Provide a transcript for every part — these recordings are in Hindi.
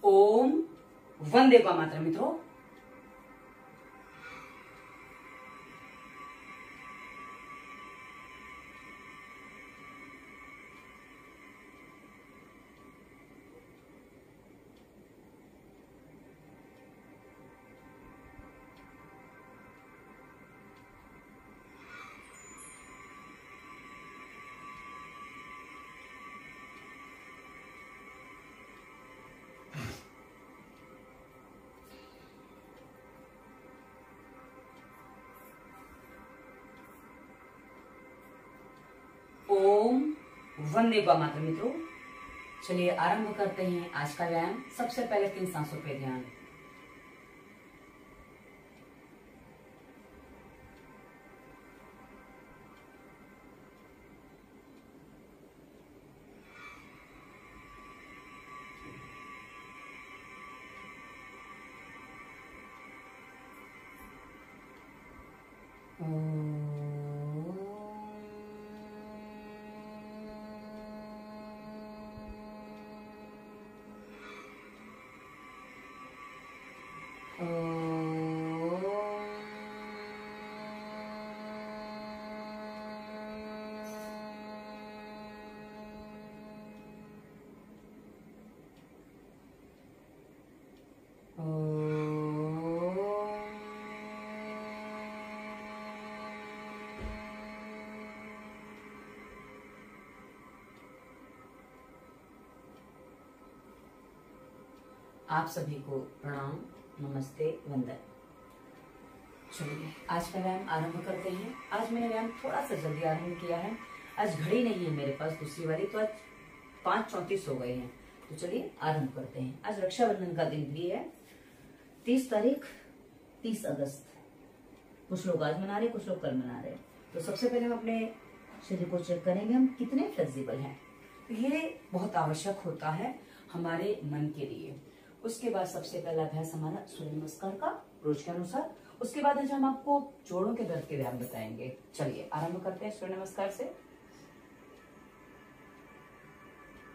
ओम वंदे का मातरम मित्रों। ओम वंदे का मातरम मित्रों। चलिए आरंभ करते हैं आज का व्यायाम। सबसे पहले 3 सांसों पे ध्यान। आप सभी को प्रणाम, नमस्ते, वंदन। चलिए आज का व्यायाम आरंभ करते हैं। आज मैंने व्यायाम थोड़ा सा जल्दी आरंभ किया है। आज घड़ी नहीं है मेरे पास दूसरी वाली, तो आज 5:34 हो गए हैं। तो चलिए आरंभ करते हैं। आज रक्षाबंधन का दिन भी है, 30 तारीख 30 अगस्त। कुछ लोग आज मना रहे, कुछ लोग कल मना रहे। तो सबसे पहले हम अपने शरीर को चेक करेंगे, हम कितने फ्लेक्सिबल हैं। ये बहुत आवश्यक होता है हमारे मन के लिए। उसके बाद सबसे पहला अभ्यास हमारा सूर्य नमस्कार का, रोज के अनुसार। उसके बाद आज हम आपको जोड़ों के दर्द के व्यायाम बताएंगे। चलिए आरंभ करते हैं सूर्य नमस्कार से।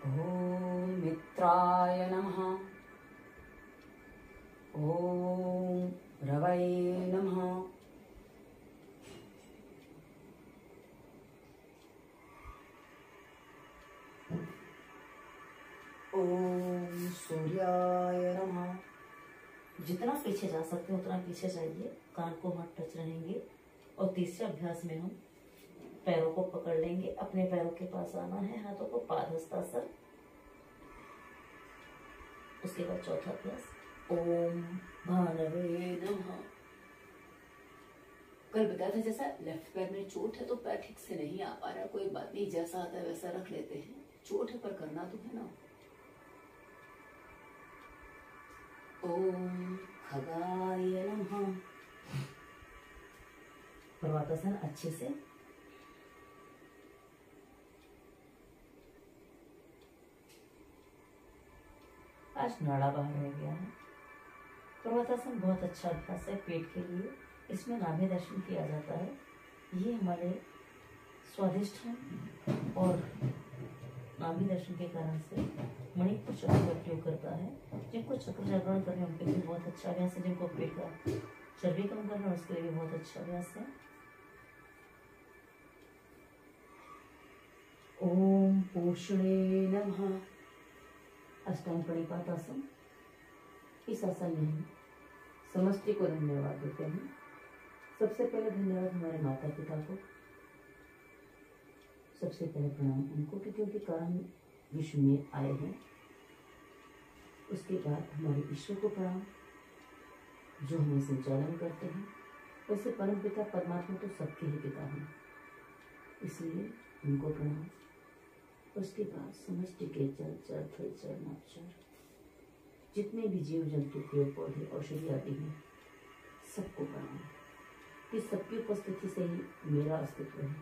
ओम मित्राय नमः, ओम रवये नमः, ओम सूर्याय नमः। जितना पीछे जा सकते हो उतना पीछे जाइए, कान को मत टच रहेंगे। और तीसरे अभ्यास में हम पैरों को पकड़ लेंगे, अपने पैरों के पास आना है, हाथों को पादहस्तासन। उसके बाद चौथा अभ्यास ओम भानवे नमः। कल बताया था जैसा लेफ्ट पैर में चोट है तो पैर ठीक से नहीं आ पा रहा, कोई बात नहीं, जैसा आता है वैसा रख लेते हैं। चोट है पर करना तो है ना। ओम खगाय नमः। पर्वतासन अच्छे से। आज नाड़ा बाहर रह गया है। पर्वतासन बहुत अच्छा अभ्यास है पेट के लिए। इसमें नाभि दर्शन किया जाता है। ये हमारे स्वादिष्ठान और नाभि दर्शन के कारण से मणिपुर चक्र का उपयोग करता है। जिनको चक्र जागरण करना है उनके लिए बहुत अच्छा अभ्यास है। जिनको पेट का चर्बी कम करना है उसके लिए भी बहुत अच्छा अभ्यास है। ओम पोषणे नमः। अष्टांग प्रणिपातासन। इस आसन में हम समष्टि को धन्यवाद देते हैं। सबसे पहले धन्यवाद हमारे माता पिता को। सबसे पहले प्रणाम उनको, क्योंकि उनके कारण विश्व में आए हैं। उसके बाद हमारे ईश्वर को प्रणाम जो हमें संचालन करते हैं। वैसे परम पिता परमात्मा तो सबके ही पिता हैं, इसलिए उनको प्रणाम। उसके बाद समष्टि के जल, जल, थल, जल, नक्षर, जितने भी जीव जंतु, पेड़ पौधे, औषधि आदि हैं, सबको प्रणाम। इस सबकी उपस्थिति से ही मेरा अस्तित्व है।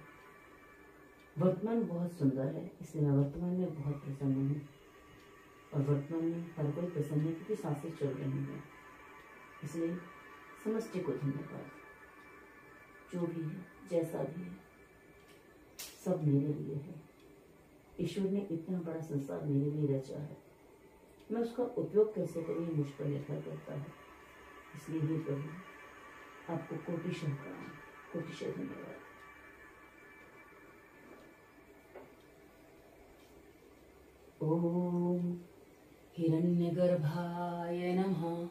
वर्तमान बहुत सुंदर है, इसलिए मैं वर्तमान में बहुत प्रसन्न हूँ। और वर्तमान में हर कोई प्रसन्न है क्योंकि सांसें चल रही हैं। इसलिए समष्टि को धन्यवाद। जो भी है, जैसा भी है, सब मेरे लिए है। ईश्वर ने इतना बड़ा संसार मेरे लिए रचा है। मैं उसका उपयोग कैसे करूँ ये मुझ पर निर्भर करता है। इसलिए हे प्रभु, आपको कोटिशः प्रणाम, कोटिशः धन्यवाद। ओम हिरण्यगर्भाय नमः।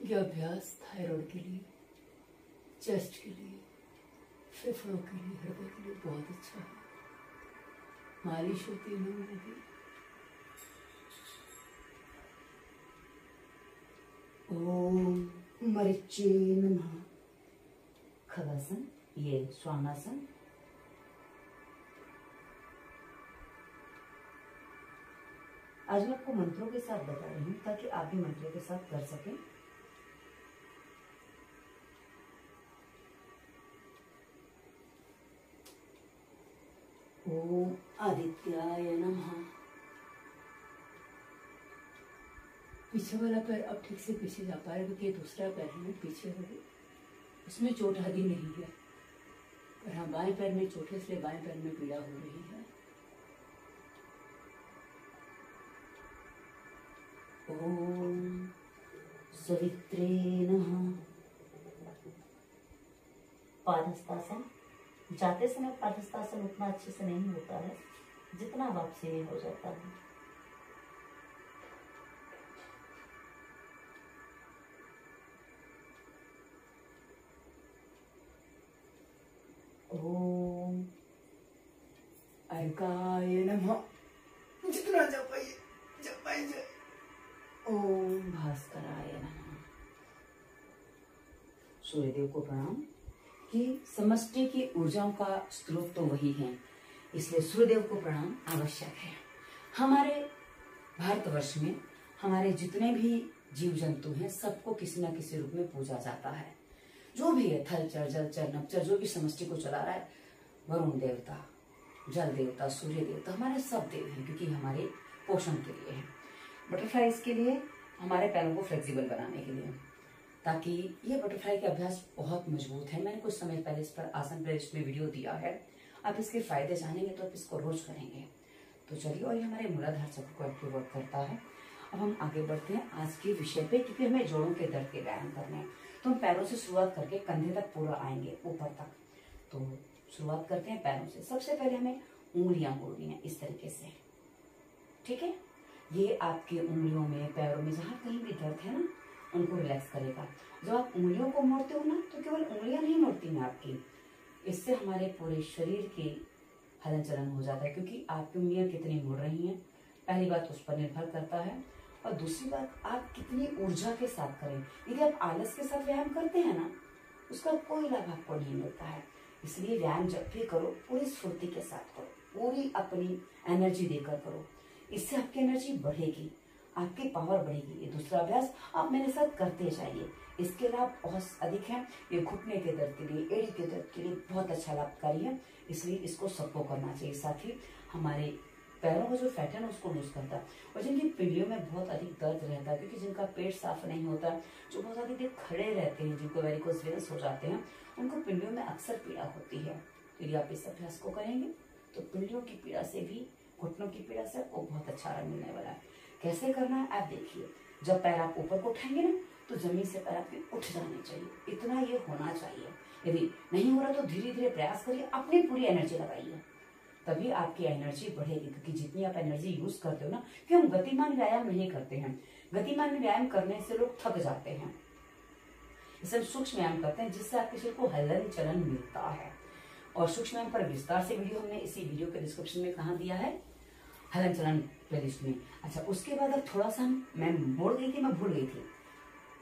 यह अभ्यास थायराइड के लिए, चेस्ट के लिए, फेफड़ों के लिए, हृदय के लिए बहुत अच्छा है। मालिश होती है लोगों की। ओम मरीचे नमः। खगासन, ये श्वानासन। आज मैं आपको मंत्रों के साथ बता रही हूँ ताकि आप भी मंत्रों के साथ कर सकें। ओम आदित्याय नमः। पीछे वाला पैर अब ठीक से पीछे जा पा रहे क्योंकि दूसरा पैर में पीछे हो गई, उसमें चोट आदि नहीं है। पर हाँ, बाएं पैर में चोट है इसलिए बाएं पैर में पीड़ा हो रही है। ओम सवित्रे नमः। पादहस्तासन। जाते समय पादहस्तासन उतना अच्छे से नहीं होता है जितना वापसी में हो जाता है। ओम अर्काय नमः। जितना जा पाइए। ओम भास्कराय नमः। सूर्यदेव को प्रणाम कि समष्टि की ऊर्जाओं का स्रोत तो वही है, इसलिए सूर्यदेव को प्रणाम आवश्यक है। हमारे भारतवर्ष में हमारे जितने भी जीव जंतु हैं सबको किसी न किसी रूप में पूजा जाता है। जो भी है, थलचर, जलचर, नभचर, जो भी समष्टि को चला रहा है, वरुण देवता, जल देवता, सूर्य देवता, हमारे सब देव हैं क्योंकि हमारे पोषण के लिए है। बटरफ्लाइज के लिए हमारे पैरों को फ्लेक्सिबल बनाने के लिए, ताकि ये बटरफ्लाई का अभ्यास बहुत मजबूत है। मैंने कुछ समय पहले इस पर आसन प्लेलिस्ट में वीडियो दिया है। आप इसके फायदे जानेंगे तो आप इसको रोज करेंगे तो चलिए। और ये हमारे मूलाधार चक्र को एक्टिवेट करता है। अब हम आगे बढ़ते हैं आज के विषय पे, क्योंकि हमें जोड़ों के दर्द के व्यायाम करने हैं। तो हम पैरों से शुरुआत करके कंधे तक पूरा आएंगे, ऊपर तक। तो शुरुआत करते हैं पैरों से। सबसे पहले हमें उंगलियां मोड़नी है इस तरीके से, ठीक है। ये आपकी उंगलियों में, पैरों में जहाँ कहीं भी दर्द है ना, उनको रिलैक्स करेगा। जब आप उंगलियों को मोड़ते हो ना, तो केवल उंगलियां नहीं मोड़ती हैं आपकी, इससे हमारे पूरे शरीर की हलन चलन हो जाता है। क्योंकि आपकी उंगलियां कितनी मुड़ रही हैं, पहली बात उस पर निर्भर करता है। और दूसरी बात, आप कितनी ऊर्जा के साथ करें। यदि आप आलस के साथ व्यायाम करते हैं ना, उसका कोई लाभ आपको नहीं मिलता है। इसलिए व्यायाम जब भी करो पूरी स्फूर्ति के साथ करो, पूरी अपनी एनर्जी देकर करो। इससे आपकी एनर्जी बढ़ेगी, आपकी पावर बढ़ेगी। ये दूसरा अभ्यास आप मेरे साथ करते जाइए। इसके लाभ बहुत अधिक हैं। ये घुटने के दर्द के लिए, एड़ी के दर्द के लिए बहुत अच्छा लाभकारी है, इसलिए इसको सबको करना चाहिए। साथ ही हमारे पैरों का जो फैट है ना, उसको लूज करता है। और जिनकी पीढ़ियों में बहुत अधिक दर्द रहता है, क्योंकि जिनका पेट साफ नहीं होता, जो बहुत अधिक देर खड़े रहते हैं, जिनको वेरिकोज वेन्स हो जाते हैं, उनको पीढ़ियों में अक्सर पीड़ा होती है। तो यदि आप इस अभ्यास को करेंगे तो पीढ़ियों की पीड़ा से भी, घुटनों की पीड़ा से आपको बहुत अच्छा आराम मिलने वाला है। कैसे करना है आप देखिए। जब पैर आप ऊपर को उठाएंगे ना, तो जमीन से पैर आपके उठ जाने चाहिए, इतना ये होना चाहिए। यदि नहीं हो रहा तो धीरे धीरे प्रयास करिए, अपनी पूरी एनर्जी लगाइए, तभी आपकी एनर्जी बढ़ेगी। क्योंकि जितनी आप एनर्जी यूज करते हो ना, कि हम गतिमान व्यायाम नहीं करते हैं। गतिमान व्यायाम करने से लोग थक जाते हैं। इसे हम सूक्ष्म व्यायाम करते हैं, जिससे आपके शरीर को हलन चलन मिलता है। और सूक्ष्म व्यायाम पर विस्तार से वीडियो हमने इसी वीडियो के डिस्क्रिप्शन में कहाँ दिया है, हलन चलन प्लेलिस्ट में। अच्छा, उसके बाद अब थोड़ा सा मैं मोड़ गई थी, मैं भूल गई थी,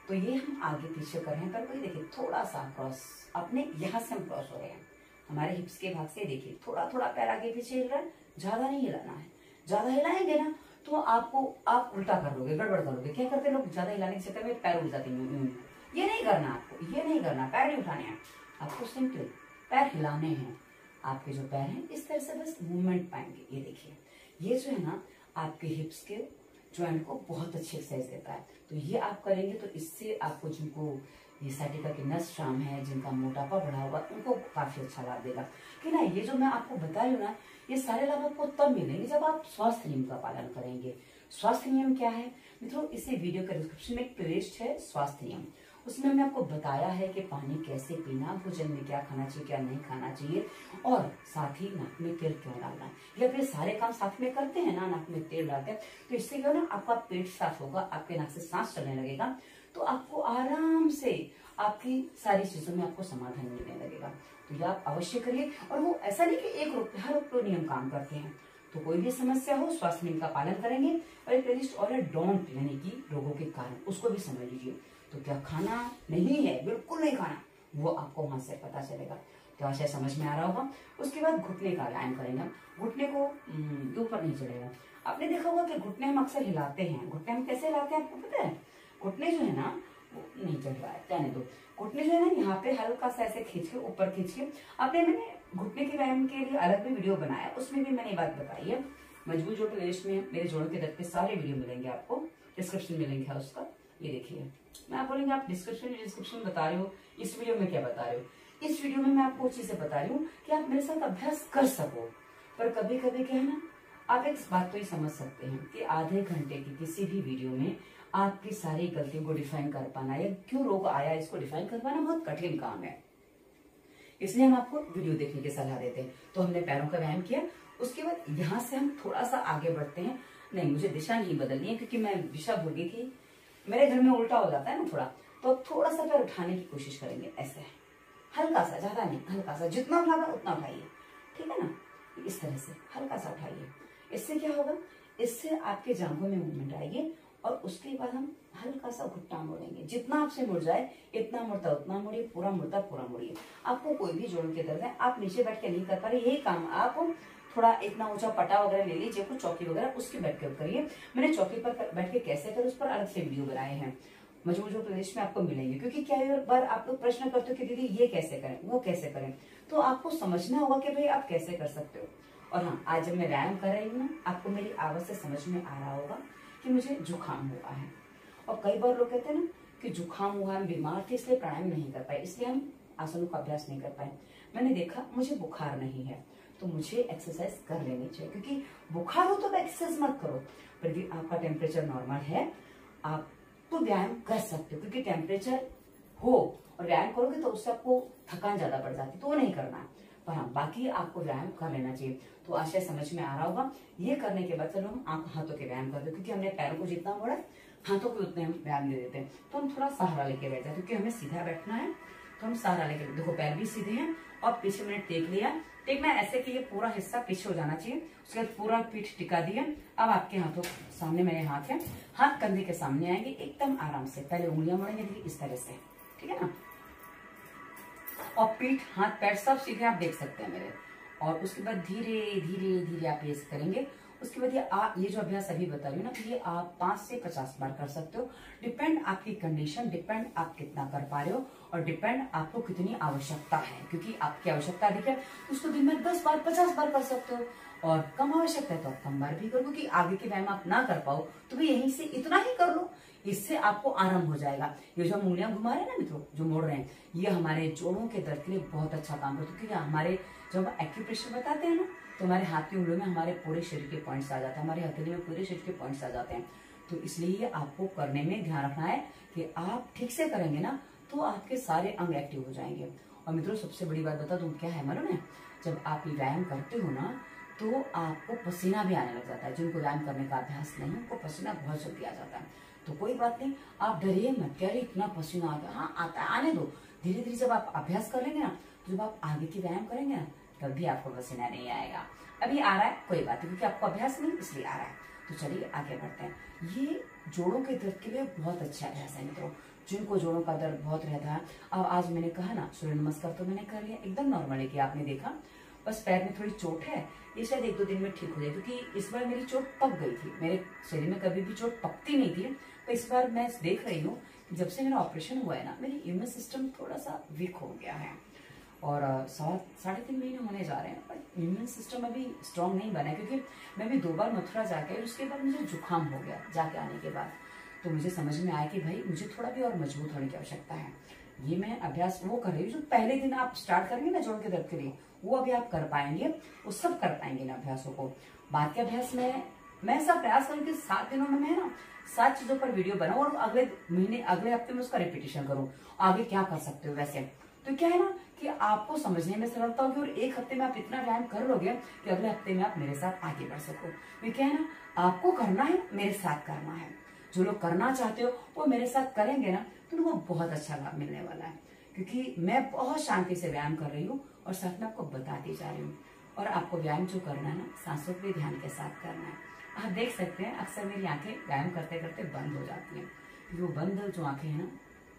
तो ये हम आगे पीछे कर रहे हैं। पर देखिए थोड़ा सा क्रॉस, अपने यहाँ से हम क्रॉस हो रहे हैं, हमारे हिप्स के भाग से देखिए थोड़ा थोड़ा पैर आगे पीछे हिल रहा है, ज्यादा नहीं हिलाना है। ज्यादा हिलाएंगे ना तो आप उल्टा कर लोगे, गड़बड़ करोगे। क्या करते लोग, ज्यादा हिलाने के चक्कर में पैर उठ जाते हैं। ये नहीं करना आपको, ये नहीं करना, पैर नहीं उठाने हैं आपको, सिंपली पैर हिलाने हैं। आपके जो पैर हैं इस तरह से बस मूवमेंट पाएंगे। ये देखिए, ये जो है ना आपके हिप्स के ज्वाइंट को बहुत अच्छी एक्सरसाइज देता है। तो ये आप करेंगे तो इससे आपको जिनको ये साइटिका की नस श्राम है, जिनका मोटापा बढ़ा हुआ, उनको काफी अच्छा लाभ देगा। कि ना ये जो मैं आपको बता रही हूँ ना, ये सारे लाभ आपको तब मिलेंगे जब आप स्वास्थ्य नियम का पालन करेंगे। स्वास्थ्य नियम क्या है मित्रों, इसी वीडियो के डिस्क्रिप्शन में एक प्लेलिस्ट है स्वास्थ्य नियम, उसमें हमने आपको बताया है कि पानी कैसे पीना, भोजन में क्या खाना चाहिए क्या नहीं खाना चाहिए, और साथ ही नाक में तेल क्यों डालना है। या फिर सारे काम साथ में करते हैं ना, नाक में तेल डालते हैं, तो इससे क्या ना आपका पेट साफ होगा, आपके नाक से सांस चलने लगेगा, तो आपको आराम से आपकी सारी चीजों में आपको समाधान मिलने लगेगा। तो ये आप अवश्य करिए। और वो ऐसा नहीं कि एक रुपये हर रुपये नियम काम करते हैं, तो कोई भी समस्या हो स्वास्थ्य नियम का पालन करेंगे। और एक प्लेलिस्ट और है डोंट, यानी कि रोगों के कारण, उसको भी समझ लीजिए। तो क्या खाना नहीं है, बिल्कुल नहीं खाना, वो आपको वहां से पता चलेगा। तो आशा समझ में आ रहा होगा। उसके बाद घुटने का व्यायाम करेंगे। घुटने को ऊपर नहीं चढ़ेगा। आपने देखा होगा कि घुटने हम अक्सर हिलाते हैं। घुटने हम कैसे हिलाते हैं आपको पता है? घुटने जो है ना वो नहीं चढ़ रहा है, कहने दो। घुटने जो है ना यहाँ पे हल्का सा ऐसे खींच के ऊपर खींच के, मैंने घुटने के व्यायाम के लिए अलग भी वीडियो बनाया, उसमें भी मैंने ये बात बताई है। मजबूत जोड़ प्लेलिस्ट में मेरे जोड़ों के दर्द के सारे वीडियो मिलेंगे आपको, डिस्क्रिप्शन में लिंक है उसका, ये देखिए। मैं आप बोलेंगे आप डिस्क्रिप्शन बता रहे हो, इस वीडियो में क्या बता रहे हो? इस वीडियो में मैं आपको चीजें बता रही हूँ कि आप मेरे साथ अभ्यास कर सको। पर कभी कभी क्या है ना, आप एक बात तो ही समझ सकते हैं कि आधे घंटे की किसी भी वीडियो में आपकी सारी गलतियों को डिफाइन कर पाना या क्यों रोग आया इसको डिफाइन कर पाना बहुत कठिन काम है। इसलिए हम आपको वीडियो देखने की सलाह देते हैं। तो हमने पैरों का व्यायाम किया, उसके बाद यहाँ से हम थोड़ा सा आगे बढ़ते हैं। नहीं, मुझे दिशा नहीं बदलनी है क्योंकि मैं दिशा भूल गई थी, मेरे घर में उल्टा हो जाता है ना थोड़ा, तो अब थोड़ा सा पैर उठाने की कोशिश करेंगे, ऐसे हल्का सा, ज्यादा नहीं, हल्का सा, जितना उठाना उतना उठाइए, ठीक है ना, इस तरह से हल्का सा उठाइए। इससे क्या होगा, इससे आपके जांघों में मूवमेंट आएगी और उसके बाद हम हल्का सा घुटना मोड़ेंगे, जितना आपसे मुड़ जाए, इतना मुड़ता उतना मोड़िए, पूरा मुड़ता पूरा मोड़िए। आपको कोई भी जोड़ों के दर्द है, आप नीचे बैठ के नहीं कर पा रहे, यही काम आप थोड़ा इतना ऊंचा पटा वगैरह ले लीजिए, कुछ चौकी वगैरह, उसके बैठ के करिए। मैंने चौकी पर बैठ के कैसे करें उस पर अलग से वीडियो बनाए हैं, मजबूत जोड़ प्लेलिस्ट में आपको मिलेंगे। क्योंकि क्या बार आप लोग प्रश्न करते हो कि दीदी ये कैसे करें वो कैसे करें, तो आपको समझना होगा कि भाई आप कैसे कर सकते हो। और हाँ, आज जब मैं व्यायाम कर रही हूँ ना, आपको मेरी आवाज से समझ में आ रहा होगा कि मुझे जुकाम हुआ है। और कई बार लोग कहते हैं ना कि जुकाम हुआ, हम बीमार थे इसलिए प्राणायाम नहीं कर पाए, इसलिए हम आसनों का अभ्यास नहीं कर पाए। मैंने देखा मुझे बुखार नहीं है तो मुझे एक्सरसाइज कर लेनी चाहिए, क्योंकि बुखार हो तो एक्सरसाइज मत करो, पर भी आपका टेम्परेचर नॉर्मल है, आप तो व्यायाम कर सकते हो। क्योंकि टेम्परेचर हो और व्यायाम करोगे तो उससे आपको थकान ज्यादा बढ़ जाती है, तो वो नहीं करना है। पर हाँ, बाकी आपको व्यायाम कर लेना चाहिए। तो आशय समझ में आ रहा होगा। ये करने के बाद चलो हम हाथों के व्यायाम करते हैं, क्योंकि हमने पैरों को जितना मोड़ा हाथों को उतने हम व्यायाम दे देते हैं। तो हम थोड़ा सहारा लेके बैठ जाते हैं, क्योंकि हमें सीधा बैठना है, तो हम सहारा लेके, देखो पैर भी सीधे हैं और पीछे मैंने टेक लिया। टेकना ऐसे कि ये पूरा हिस्सा पीछे हो जाना चाहिए, उसके बाद पूरा पीठ टिका दिया। अब आपके हाथों सामने मेरे हाथ है, हाथ कंधे के सामने आएंगे एकदम आराम से। पहले उंगलियां मोड़ेंगे, देखिए इस तरह से, ठीक है ना, और पीठ हाथ पैर सब सीधे आप देख सकते हैं मेरे। और उसके बाद धीरे धीरे धीरे आप ये करेंगे। उसके बाद ये जो अभ्यास अभी बता रही हूँ ना, ये आप 5 से 50 बार कर सकते हो। डिपेंड आपकी कंडीशन, डिपेंड आप कितना कर पा रहे हो, और डिपेंड आपको कितनी आवश्यकता है। क्योंकि आपकी आवश्यकता अधिक है तो उसको दिन में 10 बार 50 बार कर सकते हो, और कम आवश्यकता है तो आप कम बार भी करो। क्योंकि आगे के व्यायाम आप ना कर पाओ तो भी यहीं से इतना ही कर लो, इससे आपको आराम हो जाएगा। ये जो हम उंगलियां घुमा रहे हैं ना मित्रों, जो मोड़ रहे हैं, ये हमारे जोड़ों के दर्द के लिए बहुत अच्छा काम करता है। क्योंकि हमारे जब हम एक्यूप्रेशर बताते हैं ना, तो हमारे हाथ की उंगलियों में हमारे पूरे शरीर के पॉइंट्स आ जाते हैं, हमारे हथेली में पूरे शरीर के पॉइंट्स आ जाते हैं। तो इसलिए आपको करने में ध्यान रखना है कि आप ठीक से करेंगे ना तो आपके सारे अंग एक्टिव हो जाएंगे। और मित्रों सबसे बड़ी बात बता दूं क्या है मालूम है, जब आप ये व्यायाम करते हो ना तो आपको पसीना भी आने लग जाता है। जिनको व्यायाम करने का अभ्यास नहीं, उनको पसीना बहुत जल्दी आ जाता है। तो कोई बात नहीं, आप डरिए मत, कह रहे इतना पसीना आ गया, हाँ आता है, आने दो। धीरे धीरे जब आप अभ्यास कर लेंगे ना, जब आप आगे की व्यायाम करेंगे ना, तब भी आपको पसीना नहीं आएगा। अभी आ रहा है कोई बात नहीं, क्योंकि आपको अभ्यास नहीं इसलिए आ रहा है। तो चलिए आगे बढ़ते हैं। ये जोड़ों के दर्द के लिए बहुत अच्छा अभ्यास है मित्रों, जिनको जोड़ों का दर्द बहुत रहता है। अब आज मैंने कहा ना सूर्य नमस्कार तो मैंने कर लिया, एकदम नॉर्मल है कि आपने देखा, बस पैर में थोड़ी चोट है, ये शायद 1-2 दिन में ठीक हो जाए। क्योंकि इस बार मेरी चोट पक गई थी, मेरे शरीर में कभी भी चोट पकती नहीं थी, तो इस बार मैं देख रही हूँ जब से मेरा ऑपरेशन हुआ है ना, मेरी इम्यून सिस्टम थोड़ा सा वीक हो गया है। और 3.5 महीने होने जा रहे हैं, बट इम्यून सिस्टम अभी स्ट्रांग नहीं बना है, क्योंकि मैं भी 2 बार मथुरा जाके उसके बाद मुझे जुकाम हो गया जाके आने के बाद। तो मुझे समझ में आया कि भाई मुझे थोड़ा भी और मजबूत होने की आवश्यकता है। ये मैं अभ्यास वो कर रही हूँ जो पहले दिन आप स्टार्ट करेंगे ना जोड़ के दर्द के लिए, वो अभी आप कर पाएंगे, वो सब कर पाएंगे ना अभ्यासों को। बाद के अभ्यास में मैं सब प्रयास करूँ 7 दिनों में मैं ना 7 चीजों पर वीडियो बनाऊं और अगले महीने अगले हफ्ते में उसका रिपीटेशन करूं, आगे क्या कर सकते हो वैसे। तो क्या है ना कि आपको समझने में सरलता होगी और 1 हफ्ते में आप इतना व्यायाम कर लोगे कि अगले हफ्ते में आप मेरे साथ आगे बढ़ सको। तो क्या है ना, आपको करना है, मेरे साथ करना है। जो लोग करना चाहते हो वो मेरे साथ करेंगे ना, तो उनको बहुत अच्छा लाभ मिलने वाला है, क्योंकि मैं बहुत शांति से व्यायाम कर रही हूँ और साथ में आपको बताती जा रही हूँ। और आपको व्यायाम जो करना है ना, सांसों पे ध्यान के साथ करना है। आप देख सकते हैं अक्सर मेरी आंखें व्यायाम करते करते बंद हो जाती हैं, वो बंद जो आंखें हैं ना,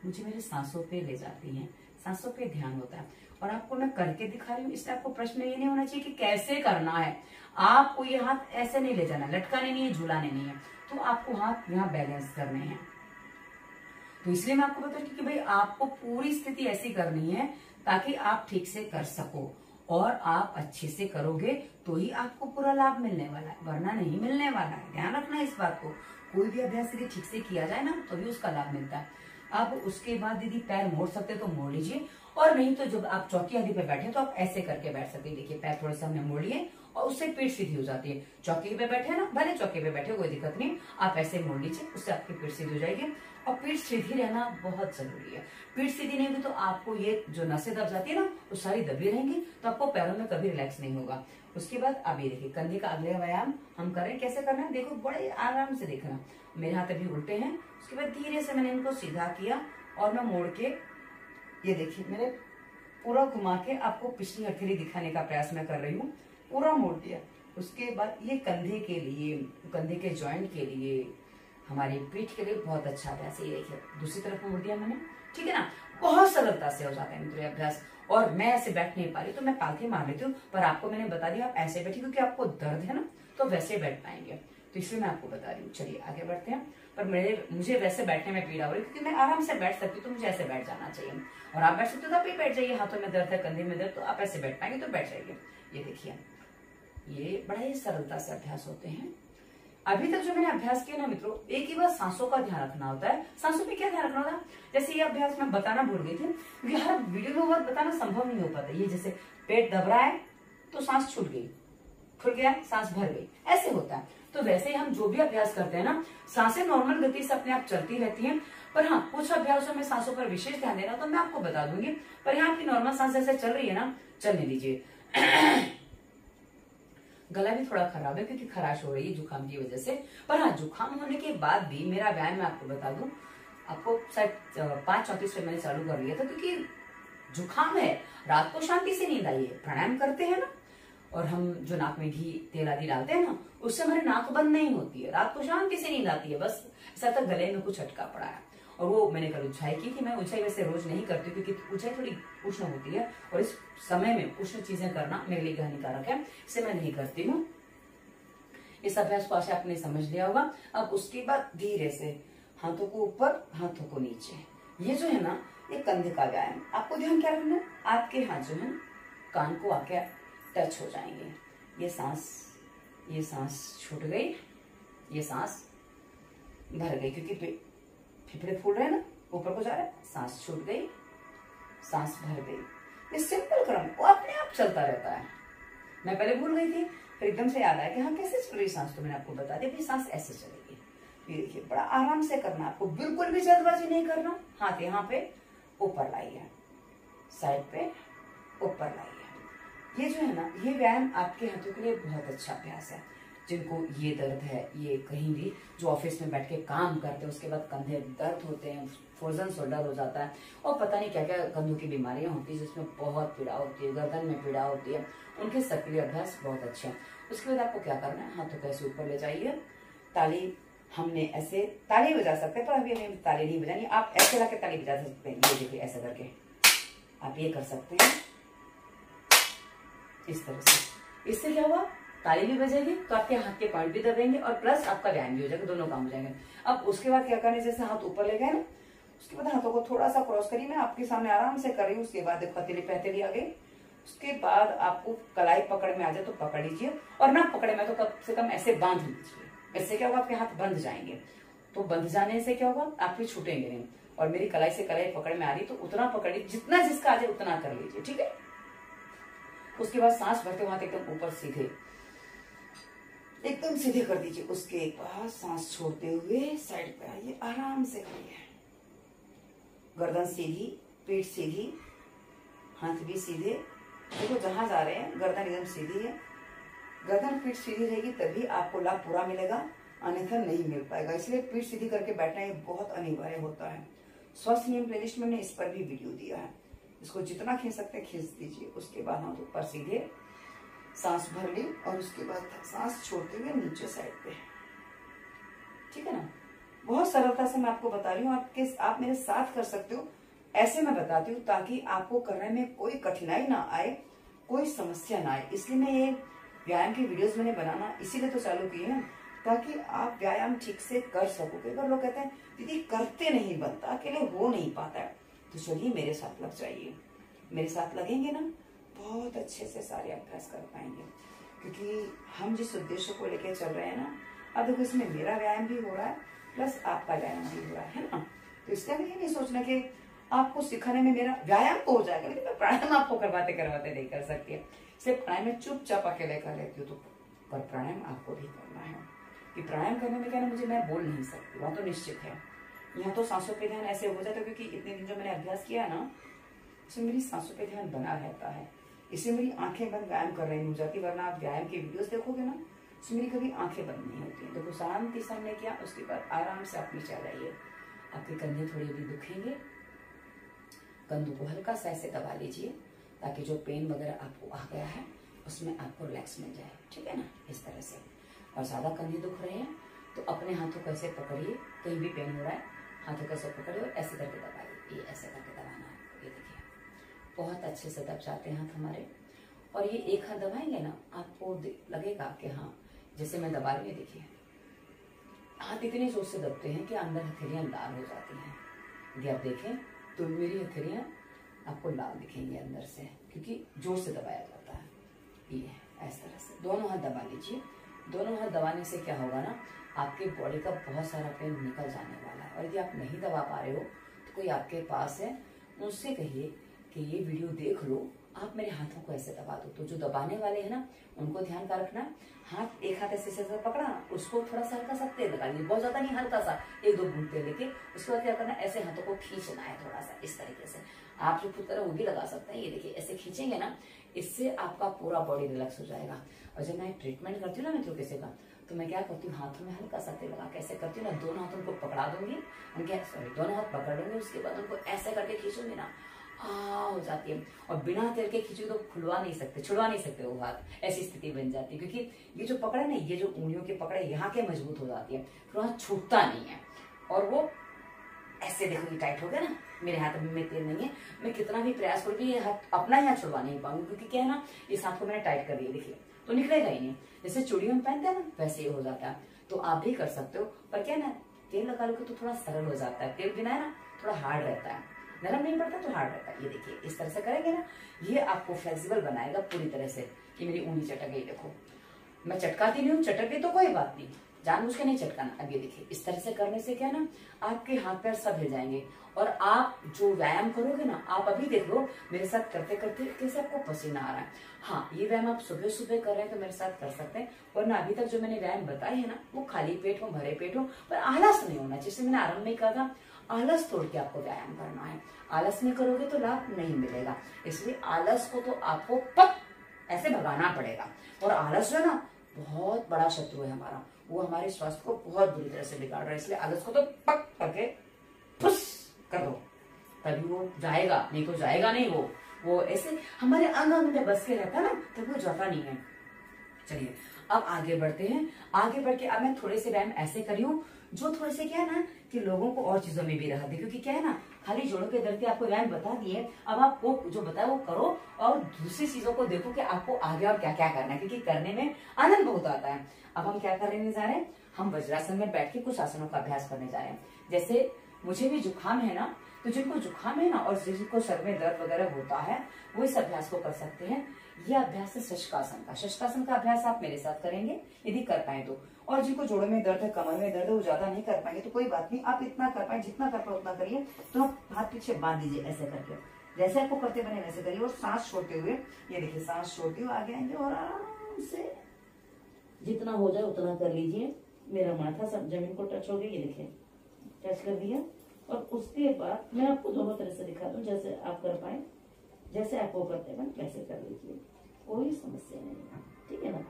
मुझे मेरे सांसों पे ले जाती हैं, सांसों पे ध्यान होता है। और आपको मैं करके दिखा रही हूँ, इसलिए आपको प्रश्न ये नहीं होना चाहिए कि कैसे करना है। आपको ये हाथ ऐसे नहीं ले जाना, लटकाने नहीं है, झुलाने नहीं है, तो आपको हाथ यहाँ बैलेंस करने हैं। तो इसलिए मैं आपको बता रही हूँ कि भाई आपको पूरी स्थिति ऐसी करनी है ताकि आप ठीक से कर सको, और आप अच्छे से करोगे तो ही आपको पूरा लाभ मिलने वाला है, वरना नहीं मिलने वाला है। ध्यान रखना इस बात को। कोई भी अभ्यास यदि ठीक से किया जाए ना तभी उसका लाभ मिलता है। अब उसके बाद यदि पैर मोड़ सकते तो मोड़ लीजिए, और नहीं तो जब आप चौकी आदि पे बैठे तो आप ऐसे करके बैठ सकते हैं। देखिए पैर थोड़े से हमने मोड़िए और उससे पीठ सीधी हो जाती है। चौकी पे बैठे ना, भले चौकी पे बैठे कोई दिक्कत नहीं, आप ऐसे मोड़ लीजिए, उससे आपकी पीठ सीधी हो जाएगी। और पीठ सीधी रहना बहुत जरूरी है। पीठ सीधी नहीं होगी तो आपको ये जो नसें दब जाती है ना, वो सारी दबी रहेंगी, तो आपको पैरों में कभी रिलैक्स नहीं होगा। उसके बाद आप ये देखिए कंधे का अगला व्यायाम हम करें, कैसे करना है देखो, बड़े आराम से देखना। मेरे हाथ अभी उल्टे हैं, उसके बाद धीरे से मैंने इनको सीधा किया और मैं मोड़ के, ये देखिए मैंने पूरा घुमा के आपको पिछली हथेली दिखाने का प्रयास मैं कर रही हूँ, पूरा मोड़ दिया। उसके बाद ये कंधे के लिए, कंधे के जॉइंट के लिए, हमारी पीठ के लिए बहुत अच्छा अभ्यास है। ये देखिए दूसरी तरफ मोड़ दिया मैंने, ठीक है ना। बहुत सरलता से हो जाता है मित्रों अभ्यास। और मैं ऐसे बैठ नहीं पा रही तो मैं पालथी मार लेती हूँ, पर आपको मैंने बता दिया आप ऐसे बैठिए, क्योंकि आपको दर्द है ना, तो वैसे बैठ पाएंगे, तो इसलिए मैं आपको बता रही हूँ। चलिए आगे बढ़ते हैं। पर मुझे वैसे बैठने में पीड़ा हो रही है, क्योंकि मैं आराम से बैठ सकती हूँ, तो मुझे ऐसे बैठ जाना चाहिए। और आप बैठ सकते हो तो आप ही बैठ जाइए। हाथों में दर्द है, कंधे में दर्द, तो आप ऐसे बैठ पाएंगे तो बैठ जाइए। ये देखिए, ये बड़ा ही सरलता से अभ्यास होते हैं। अभी तक जो मैंने अभ्यास किया ना मित्रों, एक ही बात सांसों का ध्यान रखना होता है। सांसों पे क्या ध्यान रखना होता है, जैसे ये अभ्यास मैं बताना भूल गई थी, क्योंकि हर वीडियो में वो बताना संभव नहीं हो पाता। ये जैसे पेट दब रहा है तो सांस छूट गई, खुल गया सांस भर गई, ऐसे होता है। तो वैसे ही हम जो भी अभ्यास करते हैं ना, सांसें नॉर्मल गति से अपने आप चलती रहती हैं, पर हाँ कुछ अभ्यासों में सांसों पर विशेष ध्यान देना तो मैं आपको बता दूंगी। पर यहाँ की नॉर्मल सांस ऐसे चल रही है ना, चलने दीजिए। गला भी थोड़ा खराब है क्योंकि खराश हो रही है जुकाम की वजह से। पर हाँ, जुकाम होने के बाद भी मेरा व्यायाम मैं आपको बता दूं, आपको शायद 5:34 पे मैंने चालू कर लिया था, क्योंकि जुकाम है, रात को शांति से नींद आई है, प्राणायाम करते हैं ना, और हम जो नाक में घी तेल आदि डालते हैं ना, उससे हमारी नाक बंद नहीं होती है, रात को शांति से नींद आती है। बस ऐसा तक गले में कुछ अटका पड़ा है। और वो मैंने कल ऊंचाई की थी। मैं ऊंचाई वैसे रोज नहीं करती क्योंकि ऊंचाई थोड़ी उष्ण होती है, और इस समय में उष्ण चीजें करना मेरे लिए हानिकारक है, इससे मैं नहीं करती हूँ। इस अभ्यास को आशा आपने समझ लिया होगा। अब उसके बाद धीरे से हाथों को ऊपर, हाथों को नीचे। ये जो है ना, ये कंधे का व्यायाम। आपको ध्यान क्या रखना है, आपके हाथ जो है कान को आके टच हो जाएंगे। ये सांस छूट गई, ये सांस भर गई, क्योंकि फेफड़े फूल रहे हैं ना, ऊपर को जा रहा है, सांस छूट गई, सांस भर गई। ये सिंपल क्रम वो अपने आप चलता रहता है। मैं पहले भूल गई थी, फिर एकदम से याद आया कि हाँ कैसे चल रही सांस, तो मैंने आपको बता दिया, फिर सांस ऐसे चलेगी। ये देखिए बड़ा आराम से करना, आपको बिल्कुल भी जल्दबाजी नहीं करना। हाथ यहाँ पे ऊपर लाइए, साइड पे ऊपर लाइए। ये जो है ना, ये व्यायाम आपके हाथों के लिए बहुत अच्छा अभ्यास है। जिनको ये दर्द है, ये कहीं भी जो ऑफिस में बैठ के काम करते हैं, उसके बाद कंधे दर्द होते हैं, फ्रोजन शोल्डर हो जाता है, और पता नहीं क्या क्या कंधों की बीमारियां होती है जिसमें बहुत पीड़ा होती है, गर्दन में पीड़ा होती है, उनके सक्रिय अभ्यास बहुत अच्छे हैं। उसके बाद आपको क्या करना है, हाथों को ऐसे ऊपर ले जाइए। ताली हमने ऐसे ताली बजा सकते हैं, पर अभी हमें ताली नहीं बजानी। आप ऐसे लाके ताली बजा सकते हैं, ये देखिए ऐसा करके आप ये कर सकते हैं, इस तरह से। इससे क्या हुआ, ताली भी बजेगी तो आपके हाथ के पॉइंट भी दबेंगे और प्लस आपका व्यायाम भी हो जाएगा, दोनों काम हो जाएंगे। अब उसके बाद क्या करना है, जैसे हाथ ऊपर ले गए ना, उसके बाद हाथों को थोड़ा सा क्रॉस करिए, मैं आपके सामने आराम से कर रही हूँ। उसके बाद देखो हथेली पे हथेली आ गई। उसके बाद आपको कलाई पकड़ में आ जाए तो पकड़ लीजिए, और ना पकड़े में तो कम से कम ऐसे बांध लीजिए। इससे क्या होगा, आपके हाथ बंध जाएंगे। तो बंध जाने से क्या होगा, आपके छूटेंगे नहीं। और मेरी कलाई से कलाई पकड़ में आ रही तो उतना पकड़िए, जितना जिसका आ जाए उतना कर लीजिए, ठीक है। उसके बाद सांस भरते हुए एकदम ऊपर सीधे, एकदम सीधे कर दीजिए। उसके बाद सांस छोड़ते हुए साइड पे आइए, आराम से करिए। गर्दन सीधी, पीठ सीधी, हाथ भी सीधे। देखो जहां जा रहे हैं गर्दन एकदम सीधी है। गर्दन पीठ सीधी रहेगी तभी आपको लाभ पूरा मिलेगा, अन्यथा नहीं मिल पाएगा। इसलिए पीठ सीधी करके बैठना ये बहुत अनिवार्य होता है। स्वास्थ्य नियम प्लेलिस्ट में मैंने इस पर भी वीडियो दिया है, इसको जितना खींच सकते हैं खींच दीजिए। उसके बाद हाथ ऊपर सीधे, सांस भर ली और उसके बाद सांस छोड़ते हुए नीचे साइड पे, ठीक है ना। बहुत सरलता से मैं आपको बता रही हूँ, आप मेरे साथ कर सकते हो। ऐसे मैं बताती हूँ ताकि आपको करने में कोई कठिनाई ना आए, कोई समस्या ना आए। इसलिए मैं ये व्यायाम की वीडियोस मैंने बनाना इसीलिए तो चालू की है, ताकि आप व्यायाम ठीक से कर सको। कई बार लोग कहते हैं दीदी करते नहीं बनता, अकेले हो नहीं पाता है, तो चलिए मेरे साथ लग जाइए। मेरे साथ लगेंगे ना, बहुत अच्छे से सारे अभ्यास कर पाएंगे। क्योंकि हम जिस उद्देश्य को लेकर चल रहे हैं ना, अब देखो इसमें मेरा व्यायाम भी हो रहा है प्लस आपका व्यायाम भी हो रहा है ना। तो इसलिए मैं ये नहीं सोचना कि आपको सिखाने में मेरा व्यायाम तो हो जाएगा, लेकिन मैं प्राणायाम आपको करवाते करवाते नहीं कर सकती। इसलिए प्राणायाम में चुपचाप अकेले कर लेती हूँ, तो पर प्राणायाम आपको भी करना है। कि प्राणायाम करने में क्या ना, मुझे मैं बोल नहीं सकती, वहां तो निश्चित है। यहाँ तो सांसों पे ध्यान ऐसे हो जाता है, क्योंकि इतने दिन जो मैंने अभ्यास किया ना, उसमें मेरी सांसों पे ध्यान बना रहता है। इसलिए मेरी आंखें बंद व्यायाम कर रही हो जाती, वरना आप व्यायाम की वीडियोस देखोगे ना, उसमें मेरी कभी आंखें बंद नहीं होती। देखो शांति सामने किया, उसके बाद आराम से आप नीचे आ जाइए। आपके कंधे थोड़े भी दुखेंगे, कंधों को हल्का सा ऐसे दबा लीजिए, ताकि जो पेन वगैरह आपको आ गया है उसमें आपको रिलैक्स मिल जाए, ठीक है ना, इस तरह से। और ज्यादा कंधे दुख रहे हैं तो अपने हाथों को ऐसे पकड़िए, कहीं भी पेन हो रहा है हाथों को ऐसे पकड़िए और ऐसे करके दबाइए। ये ऐसे करके दबाना है, ये देखिए बहुत अच्छे से दब जाते हैं हाथ हमारे। और ये एक हाथ दबाएंगे ना, आपको लगेगा कि हाँ जैसे मैं दबा रही हूँ, देखिए हाथ इतने जोर से दबते हैं कि अंदर हथेलियां लाल हो जाती हैं। यदि आप देखें तो मेरी हथेलियां आपको लाल दिखेंगी अंदर से, क्योंकि जोर से दबाया जाता है। ये इस तरह से दोनों हाथ दबा लीजिए। दोनों हाथ दबाने से क्या होगा ना, आपके बॉडी का बहुत सारा पेन निकल जाने वाला है। और यदि आप नहीं दबा पा रहे हो तो कोई आपके पास है, उनसे कहिए कि ये वीडियो देख लो, आप मेरे हाथों को ऐसे दबा दो। तो जो दबाने वाले हैं ना, उनको ध्यान का रखना, हाथ एक हाथ ऐसे ऐसे पकड़ा, उसको थोड़ा सा हल्का सा तेल लगा लीजिए, बहुत ज्यादा नहीं, हल्का सा 1-2 बूंद तेल लेके उसके बाद क्या करना, ऐसे हाथों को खींचना है थोड़ा सा इस तरीके से। आप जो खुद करें वो भी लगा सकते हैं। ये देखिए ऐसे खींचेंगे ना, इससे आपका पूरा बॉडी रिलैक्स हो जाएगा। और जब मैं ट्रीटमेंट करती हूँ ना मित्रों किसी का, तो मैं क्या करती हूँ, हाथों में हल्का सा तेल लगा के ऐसे करती हूँ ना, दोनों हाथों को पकड़ा दूंगी, उनके दोनों हाथ पकड़ लूंगी, उसके बाद उनको ऐसे करके खींचूंगी ना, हो जाती है। और बिना तेल के खींचो तो खुलवा नहीं सकते, छुड़वा नहीं सकते वो हाथ, ऐसी स्थिति बन जाती है। क्योंकि ये जो पकड़े ना, ये जो उंगलियों के पकड़े यहाँ के मजबूत हो जाती है, फिर वहां छूटता नहीं है। और वो ऐसे देखो टाइट हो गया ना, मेरे हाथ में तेल नहीं है, मैं कितना भी प्रयास करूँ ये हाथ अपना ही हाथ छुड़वा नहीं पाऊंगी। क्योंकि क्या है ना, इस हाथ को मैंने टाइट कर दिया, देखिए तो निकलेगा ही नहीं। जैसे चूड़ियों में पहनते हैं ना, वैसे ही हो जाता है। तो आप भी कर सकते हो, पर क्या ना, तेल लगा लो तो थोड़ा सरल हो जाता है, तेल बिना है ना थोड़ा हार्ड रहता है, नरम नहीं पड़ता तो हार्ड रहता है। ये देखिए इस तरह से करेंगे ना, ये आपको फ्लेक्सिबल बनाएगा पूरी तरह से। कि मेरी उंगली चटक गई, देखो मैं चटकाती नहीं हूँ, चटक गई तो कोई बात नहीं, जानबूझ के नहीं चटकाना। अब ये देखिए इस तरह से करने से क्या ना, आपके हाथ पैर सब हिल जाएंगे। और आप जो व्यायाम करोगे ना, आप अभी देख लो मेरे साथ करते करते कैसे आपको पसीना आ रहा है। हाँ, ये व्यायाम आप सुबह सुबह कर रहे हैं तो मेरे साथ कर सकते हैं, वरना अभी तक जो मैंने व्यायाम बताए हैं ना, वो खाली पेट हो भरे पेट हो, पर आलस नहीं होना। जैसे मैंने आरंभ में कहा था, आलस तोड़ के आपको व्यायाम करना है। आलस में करोगे तो लाभ नहीं मिलेगा, इसलिए आलस को तो आपको पक ऐसे भगाना पड़ेगा। और आलस जो है ना, बहुत बड़ा शत्रु है हमारा, वो हमारे स्वास्थ्य को बहुत बुरी तरह से बिगाड़ रहा है। इसलिए आलस को तो पक करके फुस कर दो, तभी वो जाएगा, नहीं तो जाएगा नहीं। वो ऐसे हमारे अंग में बस के रहता है ना, तभी वो जाता नहीं है। चलिए अब आगे बढ़ते हैं। आगे बढ़ के अब मैं थोड़े से व्यायाम ऐसे करी हूँ जो थोड़े से क्या है ना, कि लोगों को और चीजों में भी राहत दे। क्योंकि क्या है ना, खाली जोड़ों के दर्द के आपको व्यायाम बता दिए, अब आप वो जो बताया वो करो और दूसरी चीजों को देखो कि आपको आगे और क्या क्या करना है, क्योंकि करने में आनंद बहुत आता है। अब हम क्या करने जा रहे हैं, हम वज्रासन में बैठ के कुछ आसनों का अभ्यास करने जा रहे हैं। जैसे मुझे भी जुकाम है ना, तो जिनको जुकाम है ना और जिनको सर में दर्द वगैरह होता है वो इस अभ्यास को कर सकते हैं। यह अभ्यास है शशकासन का। शशकासन का अभ्यास आप मेरे साथ करेंगे यदि कर पाए तो। और जिनको जोड़ों में दर्द है, कमर में दर्द है, वो ज्यादा नहीं कर पाएंगे तो कोई बात नहीं, आप इतना कर पाए, जितना कर पाए उतना करिए। तो आप हाथ पीछे बांध दीजिए ऐसे करके, जैसे आपको करते बने वैसे करिए। और सांस छोड़ते हुए, ये देखिए सांस छोड़ते हुए आगे आएंगे और आराम से जितना हो जाए उतना कर लीजिए। मेरा माथा सब जमीन को टच हो गई, ये देखिए टच कर दिया। और उसके बाद मैं आपको दोनों तरह से दिखा दूं, जैसे आप कर पाए, जैसे आप वो करते हैं वैसे कर लीजिए, कोई समस्या नहीं है, ठीक है ना,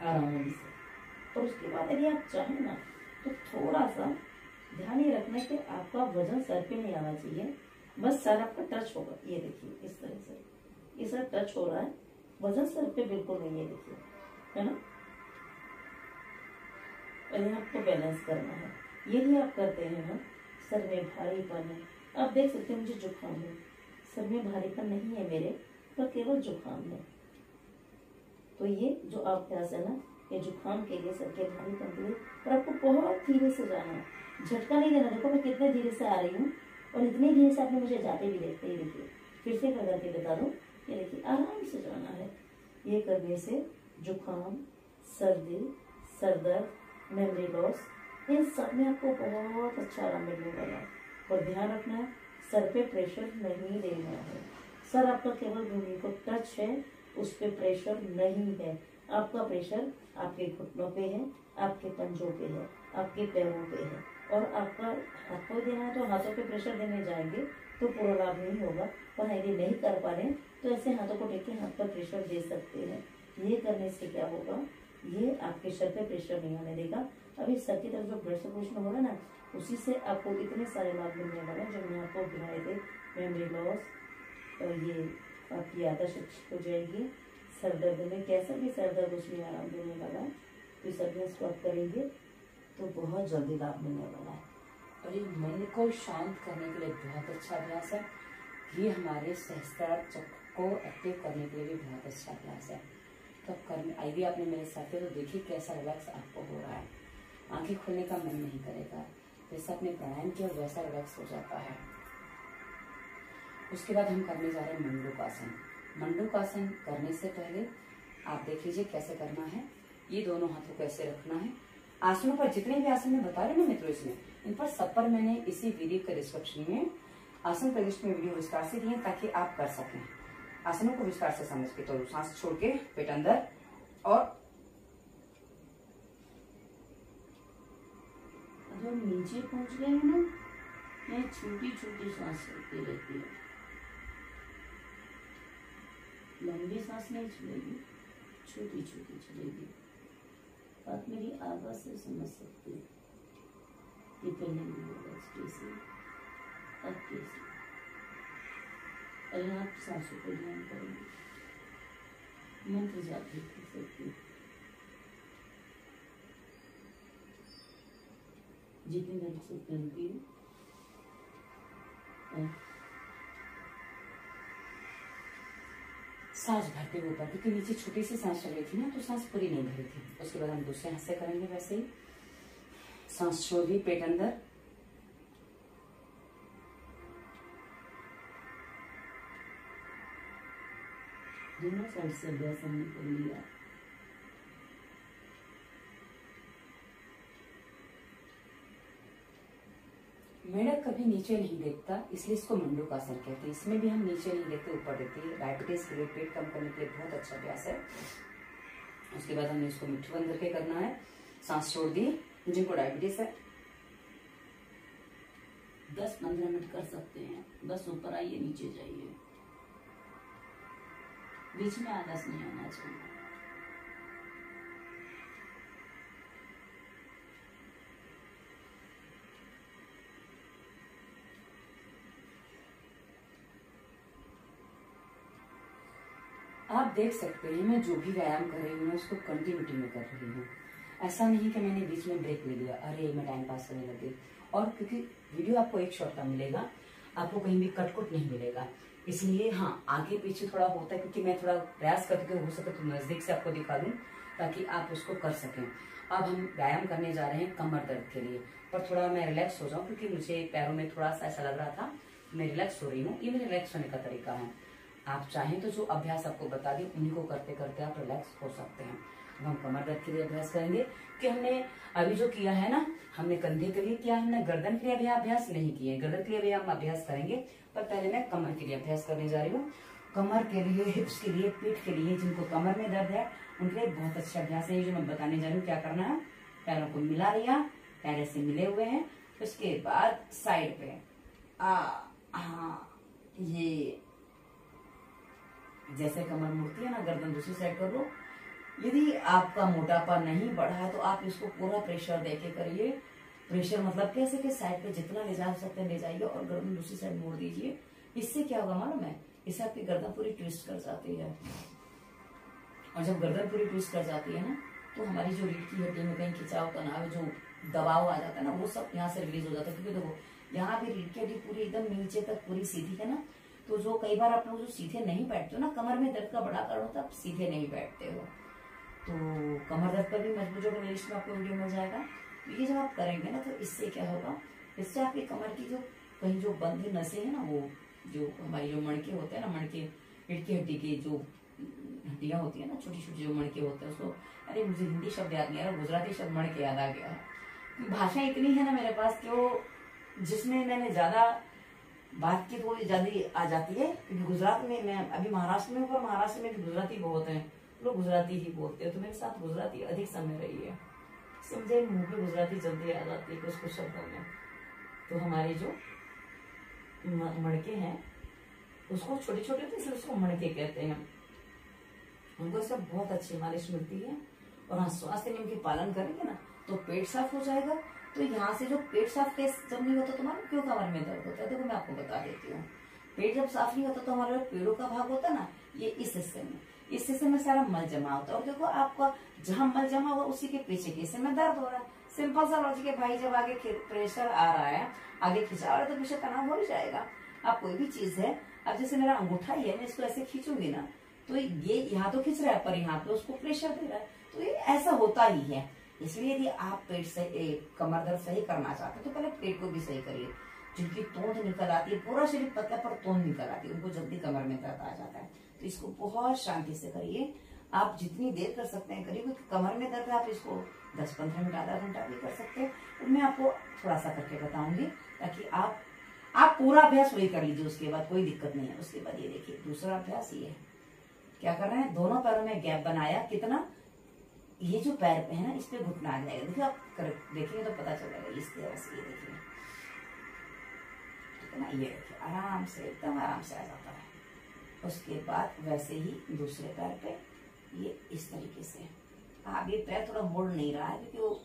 आराम से। और उसके बाद यदि आप चाहें ना तो थोड़ा सा ध्यान ये रखना कि आपका वजन सर पे नहीं आना चाहिए, बस सर आपका टच होगा। ये देखिए इस तरह से, ये सर टच हो रहा है, वजन सर पे बिल्कुल नहीं है, देखिए, है ना। और आपको बैलेंस करना है। यदि आप करते हैं ना, सर में भारीपन है, आप देख सकते हैं मुझे जुकाम है, सर में भारीपन नहीं है मेरे, पर केवल जुकाम है। तो ये जो अभ्यास है ना, ये जुकाम के लिए, सर के भारीपन के लिए। और आपको बहुत धीरे से जाना है, झटका नहीं देना। देखो मैं कितने धीरे से आ रही हूँ और इतनी धीरे से आपने मुझे जाते भी देखते ही। देखिए फिर से करके बता दो, ये देखिए आराम से जाना है। ये करने से जुकाम, सर्दी, सर दर्द, मेमोरी लॉस, इन सब में आपको बहुत अच्छा आराम मिलने वाला है। और ध्यान रखना है, सर पे प्रेशर नहीं देना है। सर आपका केवल भूमि को टच है, उस पे प्रेशर नहीं है। आपका प्रेशर आपके घुटनों पे है, आपके पंजों पे है, आपके पैरों पे है। और आपका हाथों देना है तो हाथों पे प्रेशर देने जाएंगे तो पूरा लाभ नहीं होगा। पर यदि नहीं कर पा रहे तो ऐसे हाथों को टेक के हाथ पर प्रेशर दे सकते हैं। ये करने से क्या होगा, ये आपके सर पे प्रेशर नहीं आने देगा। अभी सर की तरफ जो ब्लड सर्कुलेशन होगा ना, उसी से आपको इतने सारे लाभ मिलने वाले हैं जो मैं आपको गिनाए थे। मेमोरी लॉस, और ये आपकी याददाश्त अच्छी हो जाएगी। सर दर्द में, कैसा भी सर दर्द उसमें आराम देने वाला है। तो इस अभ्यास को आप करेंगे तो बहुत जल्दी लाभ मिलने वाला है। और ये मन को शांत करने के लिए बहुत अच्छा अभ्यास है। ये हमारे सहस्त्रार चक्र को एक्टिव करने के लिए भी बहुत अच्छा अभ्यास है। तो करने आइए आपने मेरे साथ तो देखिए कैसा रिलैक्स आपको हो रहा है। आंखें खोलने का मन नहीं करेगा, जैसे आपने प्राणायाम किया वैसा रिलैक्स हो जाता है। उसके बाद हम करने जा रहे हैं मंडूकासन। मंडूकासन करने से पहले आप देख लीजिए कैसे करना है। ये दोनों हाथों को ऐसे रखना है। आसनों पर जितने भी आसन मैं बता रही हूँ ना मित्रों, इसमें इन पर सब पर मैंने इसी वीडियो के डिस्क्रिप्शन में आसन प्रदर्शन में वीडियो विस्तार से दिए ताकि आप कर सकें आसनों को विस्तार से समझ के। तो सांस छोड़ के पेट अंदर, और अब हम नीचे पहुंच गए हैं ना, मैं छोटी छोटी सांस चलती रहती है, लंबी सांस नहीं चलेगी, छोटी छोटी चलेगी। आप मेरी आवाज से समझ सकते हैं कि पहले होगा कैसे, अब कैसे। और आप सांसों पर ध्यान करेंगे, मंत्र जाप भी कर सकते हैं। जितनी देर से करती हूँ, सांस भरते हुए ऊपर, क्योंकि नीचे छोटी सी सांस चल रही थी ना तो सांस पूरी नहीं भरी थी। उसके बाद हम दूसरे हाथ से करेंगे वैसे ही। सांस छोड़ दी पेट अंदर, दोनों साइड से अभ्यास हमने कर लिया। मेढक कभी नीचे नहीं देखता, इसलिए इसको मंडूकासन कहते हैं। इसमें भी हम नीचे नहीं देखते, ऊपर देखते हैं। डायबिटीज के लिए, पेट कम करने के लिए बहुत अच्छा अभ्यास है। उसके बाद हमने इसको मुट्ठी बंद करके करना है। सांस छोड़ दी। जिनको डायबिटीज है 10-15 मिनट कर सकते हैं। बस ऊपर आइए, नीचे जाइए, बीच में आलस नहीं आना चाहिए। आप देख सकते हैं मैं जो भी व्यायाम कर रही हूँ ना उसको कंटिन्यूटी में कर रही हूँ। ऐसा नहीं कि मैंने बीच में ब्रेक ले लिया, अरे मैं टाइम पास करने लगी। और क्योंकि वीडियो आपको एक शॉट का मिलेगा, आपको कहीं भी कटकुट नहीं मिलेगा, इसलिए हाँ आगे पीछे थोड़ा होता है। क्योंकि मैं थोड़ा प्रयास करके हो सके तो नजदीक से आपको दिखा दूं ताकि आप उसको कर सकें। अब हम व्यायाम करने जा रहे हैं कमर दर्द के लिए। पर थोड़ा मैं रिलैक्स हो जाऊं, क्योंकि मुझे पैरों में थोड़ा सा ऐसा लग रहा था। मैं रिलैक्स हो रही हूँ, ये मेरे रिलैक्स होने का तरीका है। आप चाहें तो जो अभ्यास आपको बता दी उन्हीं को करते करते आप रिलैक्स हो सकते हैं। अब हम कमर दर्द के लिए अभ्यास करेंगे कि हमने अभी जो किया है ना, हमने कंधे के लिए किया, हमने गर्दन के लिए अभी अभ्यास नहीं किए। गर्दन के लिए भी हम अभ्यास करेंगे, पर पहले मैं कमर के लिए अभ्यास करने जा रही हूँ। कमर के लिए, हिप्स के लिए, पीठ के लिए, जिनको कमर में दर्द है उनके लिए बहुत अच्छा अभ्यास है जो मैं बताने जा रही हूँ। क्या करना है, पैरों को मिला लिया, पैर ऐसे मिले हुए हैं, उसके बाद साइड पे ये जैसे कमर मुड़ती है ना, गर्दन दूसरी साइड कर लो। यदि आपका मोटापा नहीं बढ़ा है तो आप इसको पूरा प्रेशर देके करिए। प्रेशर मतलब कैसे कि साइड पे जितना ले जा सकते हैं ले जाइए और गर्दन दूसरी साइड मोड़ दीजिए। इससे क्या होगा मालूम है, इससे आपकी गर्दन पूरी ट्विस्ट कर जाती है, और जब गर्दन पूरी ट्विस्ट कर जाती है ना, तो हमारी जो रीढ़ की हड्डी में कहीं खिंचाव तनाव, जो दबाव आ जाता है ना, वो सब यहाँ से रिलीज हो जाता है। क्योंकि देखो यहाँ भी रीढ़ की हड्डी पूरी एकदम नीचे तक पूरी सीधी है ना, तो जो कई बार आप लोग जो सीधे नहीं बैठते हो ना, कमर में दर्द का बड़ा कारण होता है आप सीधे नहीं बैठते हो। तो कमर दर्द पर भी मजबूत होगा, लिस्ट में आपको वीडियो मिल जाएगा। तो ये जब आप करेंगे ना, तो इससे क्या होगा, इससे आपकी कमर की जो कहीं जो बंद नसें हैं ना, वो जो हमारी जो मणके होते हैं ना, मणके रीढ़ की हड्डी की जो हड्डियां होती है ना, छोटी छोटी जो मणके होते हैं, उसको, अरे मुझे हिंदी शब्द याद नहीं आ रहा, गुजराती शब्द मणके याद आ गया है। भाषा इतनी है ना मेरे पास कि जिसमें मैंने ज्यादा बात की तो ज्यादा आ जाती है। क्योंकि गुजरात में मैं अभी महाराष्ट्र में हूँ, पर महाराष्ट्र में भी गुजराती बहुत है, लोग गुजराती ही बोलते हैं, तो मेरे साथ गुजराती अधिक समय रही है, इससे मुझे मुंह पे गुजराती जल्दी आ जाती है कुछ कुछ शब्दों में। तो हमारे जो मणके हैं उसको छोटे छोटे होते हैं, उसको मणके कहते हैं। उनको सब बहुत अच्छी मालिश मिलती है। और हाँ, स्वास्थ्य नियम के पालन करेंगे ना तो पेट साफ हो जाएगा। तो यहाँ से जो पेट साफ जब नहीं होता, तुम्हारा क्यों कमर में दर्द होता है, देखो मैं आपको बता देती हूँ। पेट जब साफ नहीं होता तो हमारे पेड़ों का भाग होता है ना, ये इस हिस्से में सारा मल जमा होता है। और देखो आपका जहाँ मल जमा हुआ उसी के पीछे के हिस्से में दर्द हो रहा है। सिंपल सा लॉजिक है भाई, जब आगे प्रेशर आ रहा है, आगे खिंचाव आ रहा है, तो पीछे तनाव हो ही जाएगा। अब कोई भी चीज है, अब जैसे मेरा अंगूठा ही है, मैं इसको ऐसे खींचूंगी ना, तो ये यहाँ तो खिंच रहा है, पर यहाँ पे उसको प्रेशर दे रहा है, तो ये ऐसा होता ही है। इसलिए यदि आप पेट से कमर दर्द सही करना चाहते हैं तो पहले पेट को भी सही करिए। जिनकी तोंद निकल आती है, पूरा शरीर पतला पर तोंद निकल आती है, उनको जल्दी कमर में दर्द आ जाता है। तो इसको बहुत शांति से करिए, आप जितनी देर कर सकते हैं करिए। क्योंकि कमर में दर्द है, आप इसको 10-15 मिनट, आधा घंटा भी कर सकते हैं। तो मैं आपको थोड़ा सा करके बताऊंगी, ताकि आप पूरा अभ्यास वही कर लीजिए, उसके बाद कोई दिक्कत नहीं है। उसके बाद ये देखिए दूसरा अभ्यास ये है, क्या कर रहे हैं, दोनों पैरों में गैप बनाया, कितना, ये जो पैर पे है ना, इस पे घुटना आ जाएगा। देखिए आप देखेंगे तो पता चल जाएगा इस तरह से। ये देखिए, ठीक है ना, ये देखिए आराम से, एकदम आराम से आ जाता है। उसके बाद वैसे ही दूसरे पैर पे ये इस तरीके से। अब ये पैर थोड़ा मुड़ नहीं रहा है, क्योंकि वो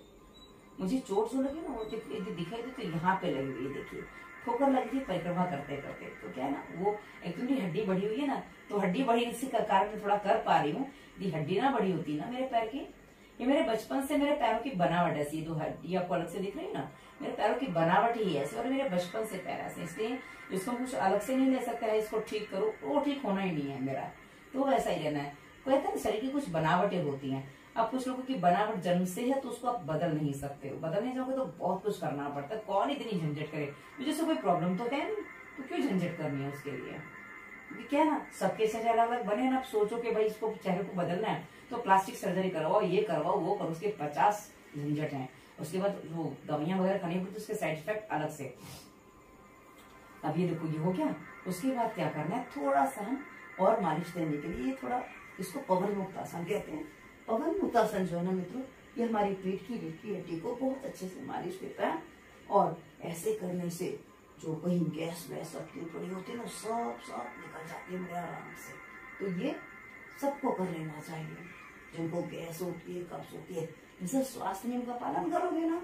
मुझे चोट जो लगी ना, वो दिखाई दी तो यहाँ पे लगी हुई है। देखिए ठोकर लगी थी परिक्रमा करते करते, तो क्या है ना, वो एक्चुअली हड्डी बढ़ी हुई है ना, तो हड्डी बढ़ी इसी का कारण मैं थोड़ा कर पा रही हूँ। यदि हड्डी ना बढ़ी होती ना मेरे पैर की, ये मेरे बचपन से मेरे पैरों की बनावट ऐसी, ये तो हड्डी आपको अलग से दिख रही है ना, मेरे पैरों की बनावट ही ऐसी, और मेरे बचपन से पैर ऐसे, इसलिए इसको कुछ अलग से नहीं ले सकता है, इसको ठीक करो, वो ठीक होना ही नहीं है मेरा, तो वैसा ही रहना है। कहते हैं शरीर की कुछ बनावटें होती हैं। अब कुछ लोगों की बनावट जन्म से है, तो उसको आप बदल नहीं सकते हो, बदलने जाओगे तो बहुत कुछ करना पड़ता है। कौन इतनी झंझट करे, मुझे से कोई प्रॉब्लम तो है नहीं, तो क्यों झंझट करनी है उसके लिए। क्या है ना, सबके चेहरे अलग अलग बने ना, आप सोचो कि भाई इसको चेहरे को बदलना है तो प्लास्टिक सर्जरी करवाओ, ये करवाओ, वो करो, उसके 50 झंझट हैं। उसके बाद वो दवाइयां वगैरह खानी पड़ती, उसके साइड इफेक्ट अलग से। अब ये देखो, ये हो गया। उसके बाद क्या करना है, थोड़ा सा हम और मालिश देने के लिए थोड़ा, इसको पवन मुक्तासन कहते हैं। पवन मुक्तासन जो है ना मित्रों, ये हमारी पेट की रीढ़ की हड्डी को बहुत अच्छे से मालिश देता है। और ऐसे करने से जो कहीं गैस वैस अटकी पड़ी होती है ना, सब निकल जाती है बड़े आराम से। तो ये सबको कर लेना चाहिए, जिनको गैस होती है, कब्ज होती है। जैसे स्वास्थ्य नियम का पालन करोगे ना,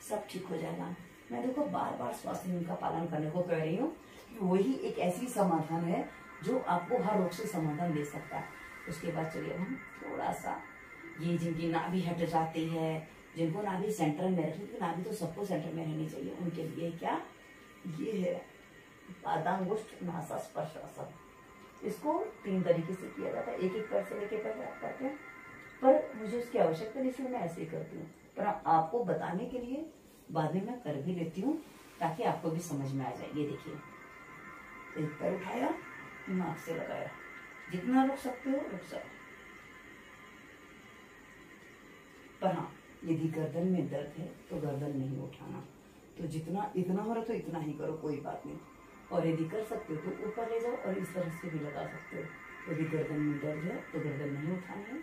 सब ठीक हो जाएगा। मैं देखो बार बार स्वास्थ्य नियम का पालन करने को कह रही हूँ, वही एक ऐसी समाधान है जो आपको हर रोग से समाधान दे सकता है। उसके बाद चलिए हम थोड़ा सा, ये जिनकी नाभि हट जाती है, जिनको नाभि सेंटर में रखनी, नाभि तो सबको सेंटर में रहनी चाहिए, उनके लिए क्या, ये है पादांगुष्ठ नासा स्पर्शासन। इसको 3 तरीके से किया जाता है, एक एक पैर से लेके पैर करते हैं, पर मुझे उसकी आवश्यकता नहीं, इसलिए मैं ऐसे ही करती हूँ। पर आपको बताने के लिए बाद में मैं कर भी लेती हूँ ताकि आपको भी समझ में आ जाए। ये देखिए, एक पैर उठाया, दिमाग से लगाया, जितना रुक सकते हो रुक जाओ। पर हाँ, यदि गर्दन में दर्द है तो गर्दन नहीं उठाना, तो जितना इतना हो रहा तो इतना ही करो, कोई बात नहीं। और यदि कर सकते हो तो ऊपर ले जाओ और इस तरह से भी लगा सकते हो। यदि गर्दन में दर्द है तो गर्दन नहीं उठानी है,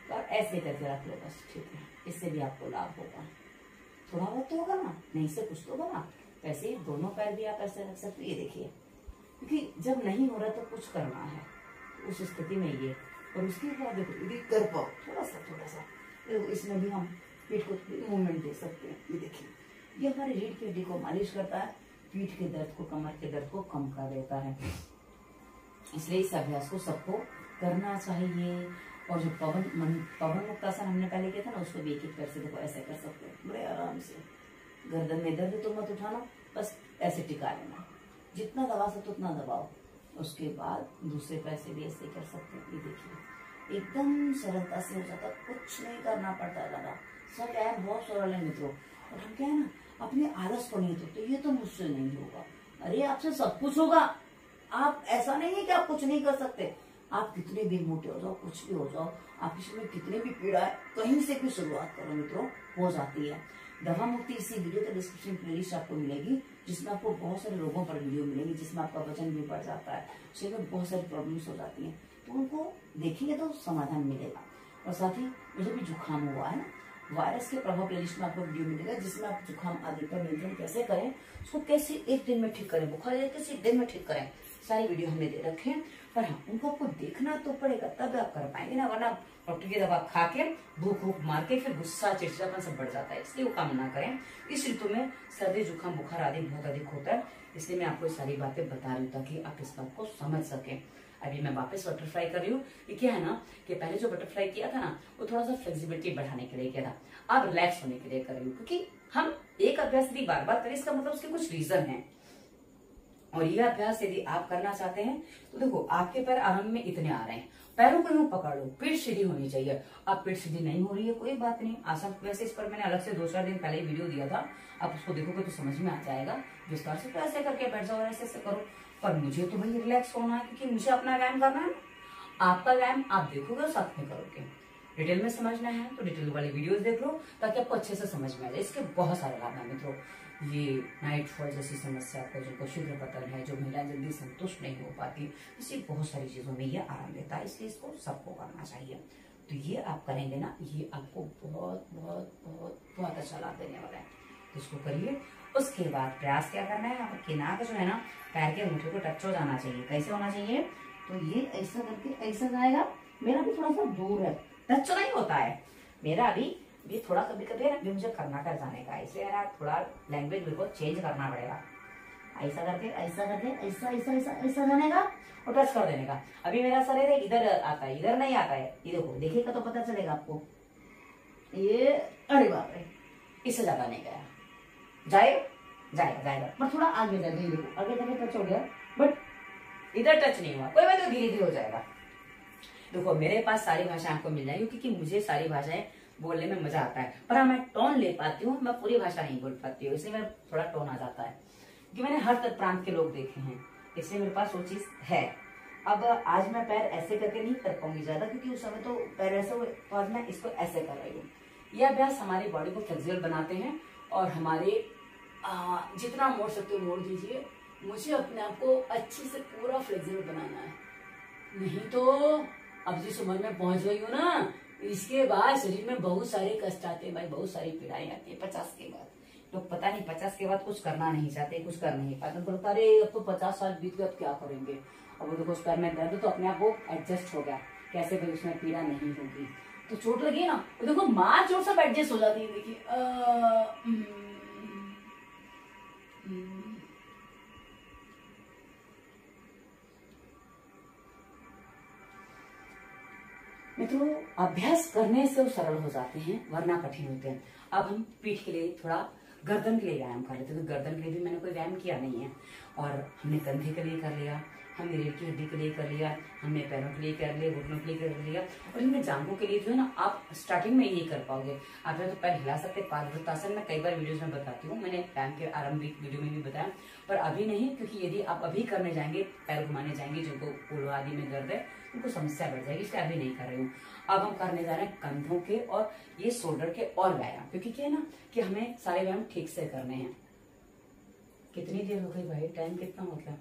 तो आप ऐसे करके रख लो बस, ठीक है। इससे भी आपको लाभ होगा, थोड़ा बहुत तो होगा ना, नहीं से कुछ तो होगा। ऐसे दोनों पैर भी आप ऐसे रख सकते हो। ये देखिए, क्योंकि जब नहीं हो रहा तो कुछ करना है, उस स्थिति में ये। और उसके बाद देखो, यदि कर पाओ थोड़ा सा इसमें भी हम पीठ को मूवमेंट दे सकते हैं। ये देखिए, ये हमारी रीढ़ की हड्डी को मालिश करता है, पीठ के दर्द को, कमर के दर्द को कम कर देता है। इसलिए इस अभ्यास को सबको करना चाहिए। और जो पवन मुक्तासन हमने पहले किया था ना, उसको भी एक पैर से देखो ऐसे कर सकते हैं बड़े आराम से। गर्दन में दर्द तो मत उठाना, बस ऐसे टिका लेना, जितना दबा सकते उतना दबाओ। उसके बाद दूसरे पैर से भी ऐसे कर सकते हैं। ये देखिए, एकदम सरलता से हो जाता, कुछ नहीं करना पड़ता ज्यादा। सब है बहुत सरल है मित्रों। और हम क्या है ना, अपने आलस को नहीं देते, ये तो मुझसे नहीं होगा। अरे आपसे सब कुछ होगा। आप ऐसा नहीं है कि आप कुछ नहीं कर सकते। आप कितने भी मोटे हो जाओ, कुछ भी हो जाओ, आपके शरीर में कितने भी पीड़ा है, कहीं से भी शुरुआत करो मित्रों, हो जाती है। दवा मुक्ति इसी वीडियो के डिस्क्रिप्शन प्लेलिस्ट आपको मिलेगी, जिसमें आपको बहुत सारे रोगों पर वीडियो मिलेंगी, जिसमें आपका वजन भी बढ़ जाता है, शरीर में बहुत सारी प्रॉब्लम्स हो जाती हैं, तो उनको देखेंगे तो समाधान मिलेगा। और साथ ही मुझे भी जुकाम हुआ है ना, वायरस के प्रभाव प्लेलिस्ट में आपको वीडियो मिलेगा, जिसमें आप जुकाम आदि पर नियंत्रण कैसे करें, उसको कैसे एक दिन में ठीक करें, बुखार कैसे एक दिन में ठीक करें, सारी वीडियो हमने दे रखे हैं। पर हाँ, उनको आपको देखना तो पड़ेगा, तब आप कर पाएंगे ना, वरना डॉक्टर की दवा खा के भूख मार के फिर गुस्सा चिड़चिड़ापन सब बढ़ जाता है। इसलिए वो काम ना करें। इस ऋतु में सर्दी जुकाम बुखार आदि बहुत अधिक होता है, इसलिए मैं आपको सारी बातें बता रही हूँ ताकि आप इस बात को समझ सकें। अभी मैं वापस बटरफ्लाई कर रही हूँ। ये क्या है ना कि पहले जो बटरफ्लाई किया था ना, वो थोड़ा सा फ्लेक्सिबिलिटी बढ़ाने के लिए किया था, अब रिलैक्स होने के लिए कर रही हूँ। क्योंकि हम एक अभ्यास यदि बार बार करें, इसका मतलब उसके कुछ रीजन है। और ये अभ्यास यदि आप करना चाहते हैं तो देखो, आपके पैर आरंभ में इतने आ रहे हैं, पैरों को यूं पकड़ लो, पीठ सीधी होनी चाहिए। अब पीठ सीधी नहीं हो रही है, कोई बात नहीं, आसान। वैसे इस पर मैंने अलग से 2-4 दिन पहले वीडियो दिया था, आप उसको देखोगे तो समझ में आ जाएगा विस्तार से। तो ऐसे करके बैठ जाओ और ऐसे करो। पर मुझे तो भाई रिलैक्स होना है, क्योंकि मुझे अपना व्यायाम करना है। आपका व्यायाम आप देखोगे और साथ में करोगे। डिटेल में समझना है तो डिटेल वाली वीडियोस देख लो, ताकि आपको अच्छे से समझ में आ जाए। इसके बहुत सारे लाभ हैं मित्रों। ये नाइट फॉल जैसी समस्या को, जिनको शीघ्र पतन है, जो महिलाएं जल्दी संतुष्ट नहीं हो पाती, इसी बहुत सारी चीजों में ये आराम देता है। इसलिए इसको सबको करना चाहिए। तो ये आप करेंगे ना, ये आपको बहुत बहुत बहुत बहुत अच्छा लाभ देने वाला है। तो इसको करिए। उसके बाद प्रयास क्या करना है, आपके नाक जो है ना, पैर के अंगूठे को टच हो जाना चाहिए। कैसे होना चाहिए, तो ये ऐसा करके ऐसा जाएगा। मेरा भी थोड़ा सा दूर है, टच नहीं होता है मेरा अभी भी थोड़ा, कभी कभी है ना, मुझे कर्नाटक जाने का, इसलिए यार थोड़ा लैंग्वेज बिल्कुल चेंज करना पड़ेगा। ऐसा करके ऐसा करके ऐसा ऐसा ऐसा ऐसा जाने का और टच कर देने का। अभी मेरा शरीर इधर आता है, इधर नहीं आता है। ये देखो, देखिएगा तो पता चलेगा आपको। ये अरे बाप रे, इससे ज्यादा नहीं गया, जाएगा जाएगा, पर थोड़ा आगे जाएगा। ये देखो, आगे जाके टच हो गया, बट इधर टच नहीं हुआ। कोई बात नहीं, धीरे धीरे हो जाएगा। देखो, मेरे पास सारी भाषाएं आपको मिल जाएंगी, क्योंकि मुझे सारी भाषाएं बोलने में मजा आता है। पर हाँ, मैं टोन ले पाती हूँ, मैं पूरी भाषा नहीं बोल पाती हूँ, इसलिए मेरा थोड़ा टोन आ जाता है। क्योंकि मैंने हर प्रांत के लोग देखे हैं, इसलिए मेरे पास वो चीज है। अब आज मैं पैर ऐसे करके नहीं कर पाऊंगी ज्यादा, क्योंकि उस समय तो पैर ऐसे हुए, तो आज मैं इसको ऐसे कर रही हूँ। यह अभ्यास हमारी बॉडी को फ्लेक्सिबल बनाते हैं, और हमारे जितना मोड़ सकते हो मोड़ दीजिए। मुझे अपने आप को अच्छे से पूरा फ्लेक्सिबल बनाना है, नहीं तो अब जिस उम्र में पहुंच गई हूँ ना, इसके बाद शरीर में बहुत सारे कष्ट आते हैं भाई, बहुत सारी पीड़ाएं आती है 50 के बाद। लोग पता नहीं 50 के बाद कुछ करना नहीं चाहते, कुछ कर नहीं पाते। उनको लगता है अरे अब तो 50 साल बीत गए, अब क्या करेंगे। अब वो देखो, उस पैर में दर्द तो अपने आप वो एडजस्ट हो गया, कैसे भी उसमें पीड़ा नहीं होगी। तो चोट लगी ना, वो देखो मार चोट सब एडजस्ट हो जाती है। देखिए, मित्रों, अभ्यास करने से वो सरल हो जाते हैं, वरना कठिन होते हैं। अब हम पीठ के लिए थोड़ा, गर्दन के लिए व्यायाम कर लेते हैं। तो गर्दन के लिए भी मैंने कोई व्यायाम किया नहीं है, और हमने कंधे के लिए कर लिया, हमने रीढ़ की हड्डी के लिए कर लिया, हमने पैरों के लिए कर लिया, घुटनों के लिए कर लिया, और इनमें जांघों के लिए जो है ना आप स्टार्टिंग में यही कर पाओगे। आप तो पैर हिला सकते, पादवृत्तासन में कई बार वीडियोज में बताती हूँ, मैंने टाइम के आरंभिक वीडियो में भी बताया, पर अभी नहीं, क्योंकि यदि आप अभी करने जाएंगे, पैर घुमाने जाएंगे, जिनको पोलो आदि में दर्द है उनको समस्या बढ़ जाएगी, इसलिए अभी नहीं कर रही हूँ। अब हम करने जा रहे हैं कंधों के और ये शोल्डर के और व्यायाम, क्योंकि क्या है ना कि हमें सारे व्यायाम ठीक से करने हैं। कितनी देर हो गई भाई, टाइम कितना हो गया?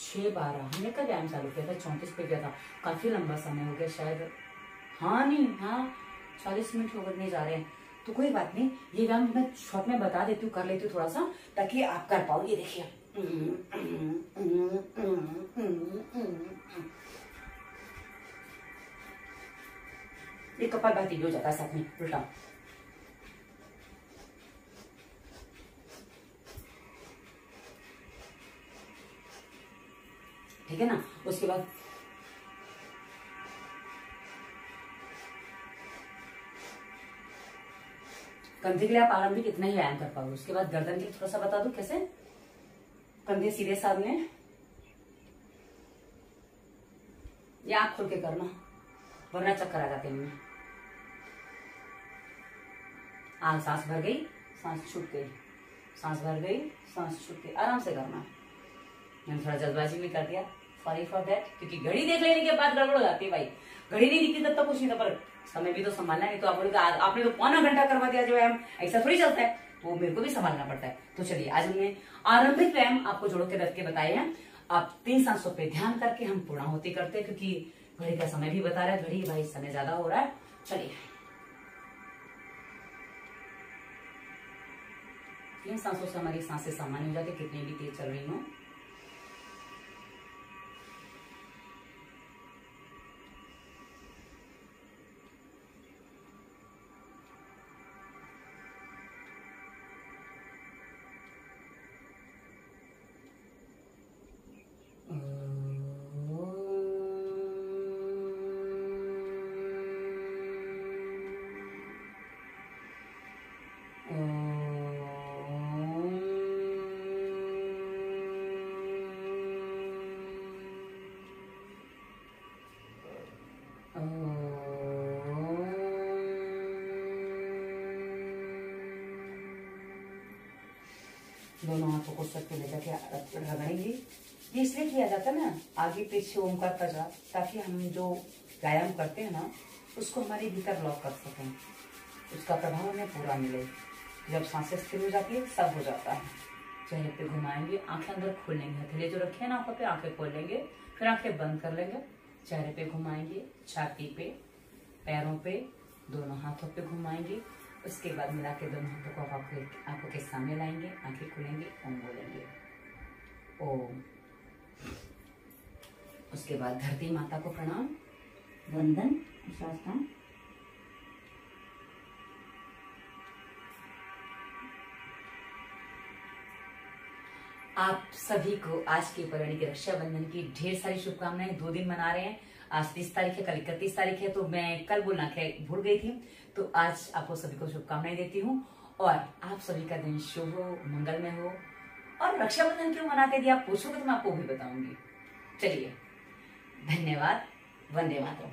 6:12। हमने कब व्यायाम चालू किया था? 34 पे किया था, काफी लंबा समय हो गया शायद। हाँ नहीं, हाँ 40 मिनट होने जा रहे हैं, तो कोई बात नहीं, ये व्यायाम मैं शॉर्ट में बता देती हूँ, कर लेती हूँ थोड़ा सा, ताकि आप कर पाओ। ये देखिए, ये कपालभाति भी हो जाता है साथ में उल्टा। ठीक है ना। उसके बाद कंधे के लिए आप आरंभिक इतना ही व्यायाम कर पाओगे। उसके बाद गर्दन के लिए थोड़ा सा बता दूं कैसे। कंधे सीधे सामने, या आंख खोल के करना, वरना चक्कर आ जाते हैं। आंख, सांस भर गई, सांस छूट गई, सांस भर गई, सांस छूट गई, आराम से करना। मैंने थोड़ा जल्दबाजी में कर दिया, सॉरी फॉर दैट, क्योंकि घड़ी देख लेने के बाद गड़बड़ हो जाती है भाई। घड़ी नहीं दिखती तब तक कुछ नहीं था, पर समय भी तो संभालना है। तो आप बोलोगे आपने तो पौना घंटा करवा दिया जो व्यायाम, ऐसा थोड़ी चलता है, वो मेरे को भी संभालना पड़ता है। तो चलिए, आज हमने आरंभिक व्यायाम आपको जोड़ों के दर्द के बताए हैं। आप 3 सांसों पे ध्यान करके हम पूर्णाहुति करते हैं, क्योंकि घड़ी का समय भी बता रहा है, घड़ी भाई समय ज्यादा हो रहा है। चलिए, 3 सांसों से हमारी सांसें सामान्य हो जाती है, कितनी भी तेज चल रही हो। दोनों हाथों को सर पे ले जाके रगड़ेंगे। ये इसलिए किया जाता है ना, आगे पीछे ओमकार का जाप, ताकि हम जो व्यायाम करते हैं ना उसको हमारे भीतर लॉक कर सकें, उसका प्रभाव हमें पूरा मिले। जब सांसें स्थिर हो जाती है सब हो जाता है। चेहरे पे घुमाएंगे, आंखें अंदर खोल लेंगे, हथेली जो रखे हैं ना आंखों पे, आंखें खोल लेंगे, फिर आंखें बंद कर लेंगे। चेहरे पे घुमाएंगे, छाती पे, पैरों पे, दोनों हाथों पे घुमाएंगे। उसके बाद मिला के दोनों हाथों को आंखों के सामने लाएंगे, आंखें खुलेंगे, ओम बोलेंगे, ओम। उसके बाद धरती माता को प्रणाम, वंदन, साष्टांग। आप सभी को आज के पर्याणी के रक्षाबंधन की ढेर सारी शुभकामनाएं। 2 दिन मना रहे हैं, आज 30 तारीख है, कल 31 तारीख है, तो मैं कल बोलना भूल गई थी, तो आज आपको सभी को शुभकामनाएं देती हूँ। और आप सभी का दिन शुभ हो, मंगलमय हो। और रक्षाबंधन क्यों मनाते थे आप पूछोगे तो मैं आपको भी बताऊंगी। चलिए, धन्यवाद, वंदे मातरम।